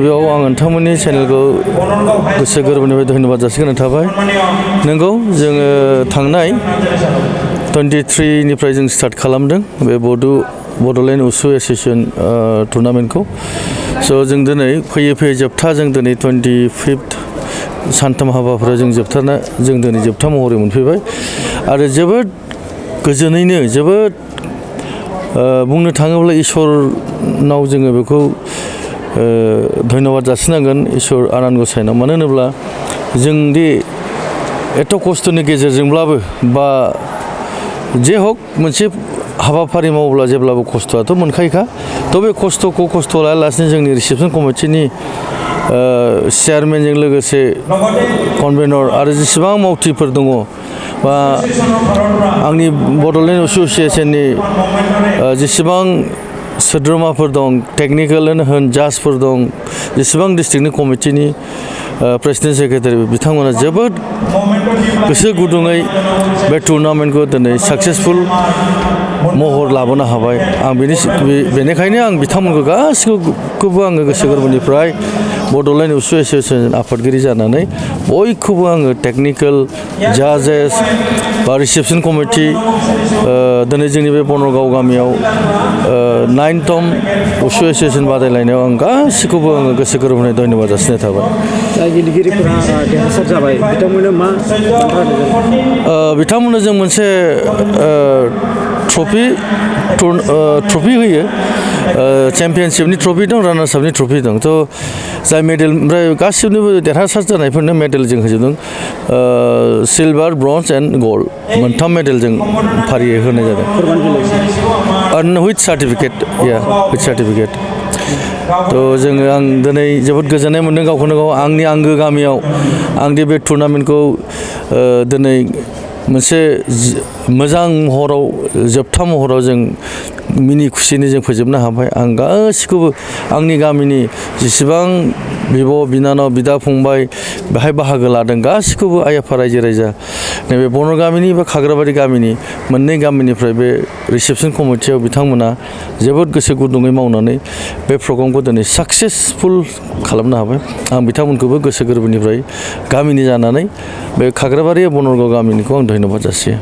गिबियाव आं नोंथांमोननि चेनेलखौ गोसो गोरबोनिफ्राय धन्यबाद जासिगोरनाय थाबाय। नंगौ जोङो थांनाय 23निफ्राय जों स्टार्ट खालामदों बे बड'लेण्ड उसु एस'सिएशन टुर्नामेन्टखौ। स' जों दिनै फैयै फैयै जोबथा जों दिनै 25 सानथाम हाबाफारियाव जों दिनै जोबथा महरै मोनफैबाय आरो जोबोद गोजोनैनो जोबोद बुंनो थाङोब्ला इसोरनाव जोङो बेखौ धन्यबाद जासिनांगोन इसोर आनान गसाइनाव। मानो होनोब्ला जों दि एथ' खस्थ'नि गेजेरजोंब्लाबो बा जे हक मोनसे हाबाफारि मावोब्ला जेब्लाबो खस्थ'आथ' मोनखायोखा। थ' बे खस्थ' लायालासिनो जोंनि रिसेपसन कमिटिनि चेयारमेनजों लोगोसे कनभेनर आरो जेसेबां मावथिफोर दङ बा आंनि बड'लेण्ड एस'सिएशननि जेसेबां सोद्रोमाफोर दं, टेकनिकेलानो होन जाजफोर दं, जेसेबां डिस्ट्रिक्टनि कमिटिनि प्रेसिडेन्ट सेक्रेटारि बिथांमोना जोबोद गोसो गुदुङै बे टुर्नामेन्टखौ दिनै साक्सेसफुल महर लाबोनो हाबाय। आं बेनिखायनो आं बिथांमोनखौ गासैखौबो आङो गोसो गोरबोनिफ्राय बड'लेण्ड उसु एस'सिएशन आफादगिरि जानानै बयखौबो आङो टेकनिकेल जाजेस बा रिसेपसन कमिटि दिनै जोंनि बे बनरगाव गामियाव 9तम उसु एस'सिएशन बादायलायनायाव आं गासैखौबो आङो गोसो गोरबोनिफ्राय धन्यबाद जासिनाय थाबाय। जाय गेलेगिरिफोरा देरहासार जाबाय बिथांमोननो मा बिथांमोननो जों मोनसे ट्रफि होयो। चेम्पियनशिपनि ट्रफि दं, रानार्स आपनि ट्रफि दं। थ' जाय मेडेल ओमफ्राय गासिबनिबो देरहासार जानायफोरनो मेडेल जों होजोबदों। सिलभार, ब्रन्ज एन्ड गल्ड मोनथाम मेडेल जों फारियै होनाय जादों। उइथ सार्टिफिकेट थ' आं दिनै जोबोद गोजोननाय मोन्दों गावखौनो गाव आंनि आंगो गामियाव आंनि बे टुर्नामेन्टखौ दिनै मोनसे मोजां महराव जोबथा महराव जों मिनि खुसियैनो जों फोजोबनो हाबाय। आं गासिखौबो आंनि गामिनि जेसेबां बिब' बिनानाव बिदा फंबाय बेहाय बाहागो लादों गासिखौबो आइ आफा रायजो राजा नैबे बनर गामिनि बा खाग्राबारि गामिनि मोननै गामिनिफ्राय बे रिसेपसन कमिटियाव बिथांमोना जोबोद गोसो गुदुङै मावनानै बे प्रग्रामखौ दिनै साक्सेसफुल खालामनो हाबाय। आं बिथांमोनखौबो गोसो गोरबोनिफ्राय गामिनि जानानै बे खाग्राबारि बनरगाव गामिनिखौ आं धन्यबाद जासियो।